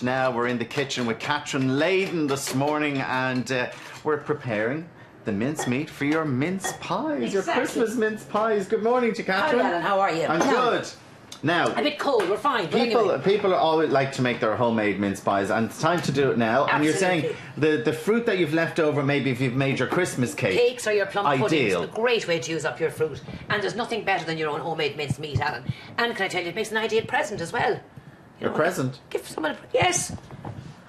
Now we're in the kitchen with Catherine Leyden this morning, and we're preparing the mincemeat for your mince pies, your Christmas mince pies. Good morning to you, Catherine. Hi, Alan. How are you? I'm good. Now, a bit cold. We're fine. People always like to make their homemade mince pies, and it's time to do it now. Absolutely. And you're saying the fruit that you've left over, maybe if you've made your Christmas cakes or your plum puddings, ideal. a great way to use up your fruit. And there's nothing better than your own homemade mince meat, Alan. And can I tell you, it makes an ideal present as well. A present? Give someone a... Yes.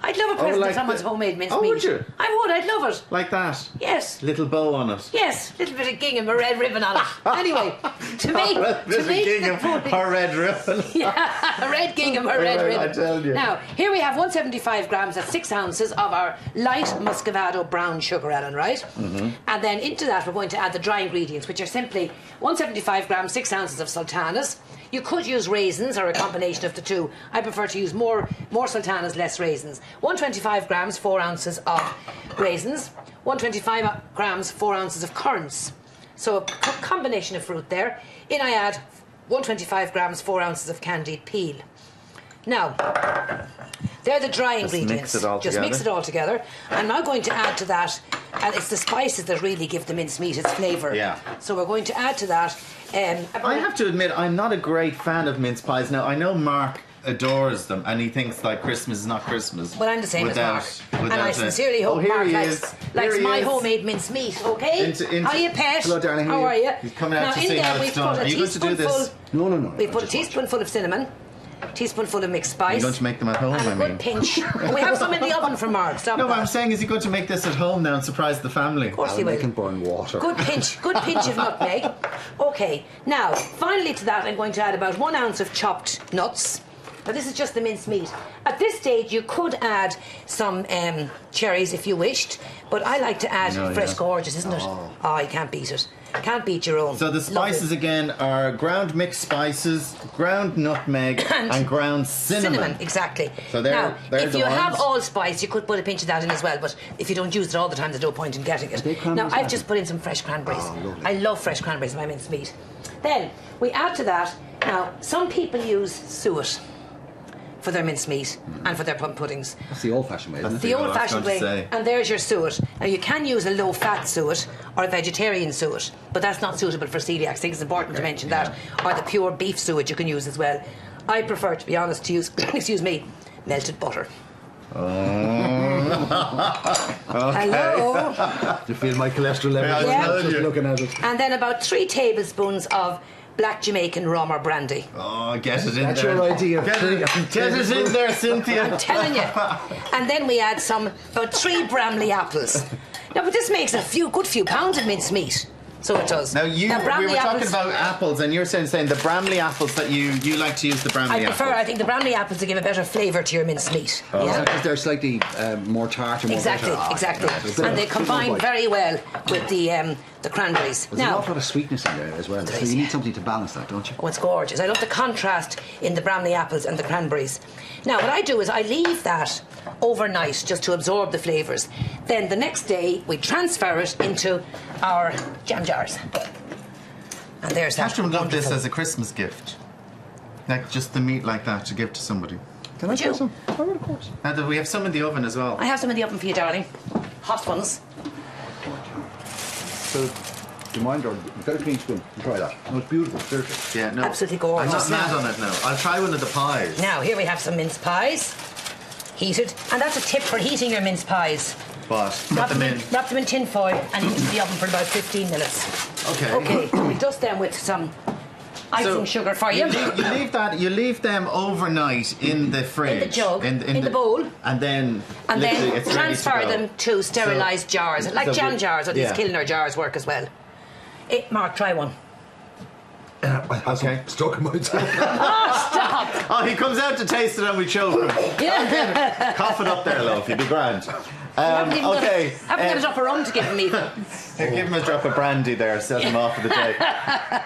I'd love a present of someone's homemade mince meat. Oh, would you? I would. I'd love it. Like that? Yes. Little bow on it? Yes. Little bit of gingham, a red ribbon on it. Anyway, to make a red ribbon. Yeah, a red gingham, a red ribbon. I tell you. Now, here we have 175 grams, that's 6 ounces of our light muscovado brown sugar, Ellen, right? Mm-hmm. And then into that we're going to add the dry ingredients, which are simply 175 grams, 6 ounces of sultanas. You could use raisins or a combination of the two. I prefer to use more sultanas, less raisins. 125 grams, 4 ounces of raisins. 125 grams, 4 ounces of currants. So a combination of fruit there. In I add 125 grams, 4 ounces of candied peel. Now, they're the dry ingredients. Just mix it all together. I'm now going to add to that, and it's the spices that really give the mincemeat its flavour. Yeah. So we're going to add to that. I have to admit, I'm not a great fan of mince pies. Now, I know Mark adores them, and he thinks like Christmas is not Christmas. Well, I'm the same as Mark. And I sincerely hope Mark likes my homemade mincemeat, okay? Hiya, pet. Hello, darling. How are you? He's coming out to see how it's done. Are you going to do this? No. We've put a teaspoonful of cinnamon, teaspoonful of mixed spice. You're going to make them at home, and a good pinch. We have some in the oven for Mark. Stop what I'm saying is, you're going to make this at home now and surprise the family. Of course he will. They can burn water. Good pinch of nutmeg. Okay, now, finally to that, I'm going to add about 1 ounce of chopped nuts. Now, this is just the mincemeat. At this stage, you could add some cherries if you wished, but I like to add fresh gorgeous, isn't it? Oh, you can't beat it. Can't beat your own. So the spices again are ground mixed spices, ground nutmeg, and ground cinnamon. Exactly. So now, if you have allspice, you could put a pinch of that in as well, but if you don't use it all the time, there's no point in getting it. Now, I've just put in some fresh cranberries. I love fresh cranberries in my mincemeat. Then, we add to that, now, some people use suet for their mincemeat and for their plum puddings. That's the old-fashioned way, isn't it? The old-fashioned way. And there's your suet. Now, you can use a low-fat suet or a vegetarian suet, but that's not suitable for celiacs. I think it's important to mention that. Or the pure beef suet you can use as well. I prefer, to be honest, to use, excuse me, melted butter. Hello. You feel my cholesterol level? Just looking at it. And then about 3 tablespoons of black Jamaican rum or brandy. Oh, get it in That's there. That's your idea. Get it in there, Cynthia. I'm telling you. And then we add about 3 Bramley apples. Now, but this makes a good few pounds of mincemeat. So it does. Now, we were talking about apples, and you're saying the Bramley apples that you like to use the Bramley apples. I think the Bramley apples to give a better flavour to your mincemeat. Oh. Yeah, because they're slightly more tart and more exactly. And they combine very well with the cranberries. There's an awful lot of sweetness in there as well, so you need something to balance that, don't you? Oh, it's gorgeous. I love the contrast in the Bramley apples and the cranberries. Now, what I do is I leave that overnight just to absorb the flavours. Then the next day we transfer it into our jam jars. And there's that. Catherine would love this as a Christmas gift. Like just the meat like that to give to somebody. Can I try some? Oh, of course. And we have some in the oven as well. I have some in the oven for you, darling. Hot ones. So, do you mind, or you've got a clean spoon? Try that. No, it's beautiful, seriously. Yeah, no. Absolutely gorgeous. I'm not mad on it now. I'll try one of the pies. Now, here we have some mince pies. Heated. And that's a tip for heating your mince pies. What? Wrap them in tin foil and into the oven for about 15 minutes. Okay. Okay, we'll dust them with some icing sugar for you. You leave them overnight in the fridge. In the jug, in the bowl. And then transfer them to sterilised jars. Like jam jars or these Kilner jars work as well. Mark, try one. I have some stuck in my tongue. Oh, stop! Oh, he comes out to taste it and we choke him. Yeah. Cough it up there, love. You'd be grand. Haven't got a drop of rum to give him either. Give him a drop of brandy there, set him off for the day.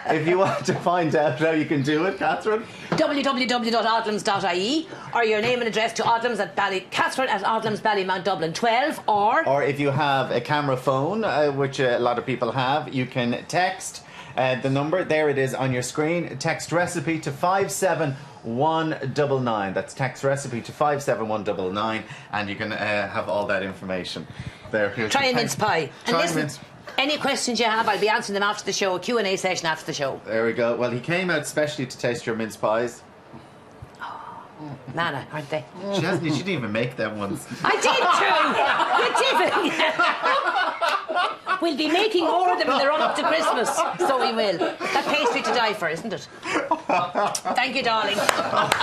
If you want to find out how you can do it, Catherine, www.odlums.ie or your name and address to Odlums at Catherine at Odlums Ballymount Dublin 12 or if you have a camera phone, which a lot of people have, you can text the number. There it is on your screen. Text recipe to 571 57199. That's text recipe to 57199, and you can have all that information there. Try a mince pie. And Try listen, any questions you have, I'll be answering them after the show. A Q&A session after the show. There we go. Well, he came out specially to taste your mince pies. Nana, aren't they? She didn't even make them once. I did too! We'll be making more of them in the run-up to Christmas. So we will. That pastry to die for, isn't it? Thank you, darling.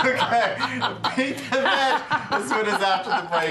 Okay. Beat the vet as soon as after the break.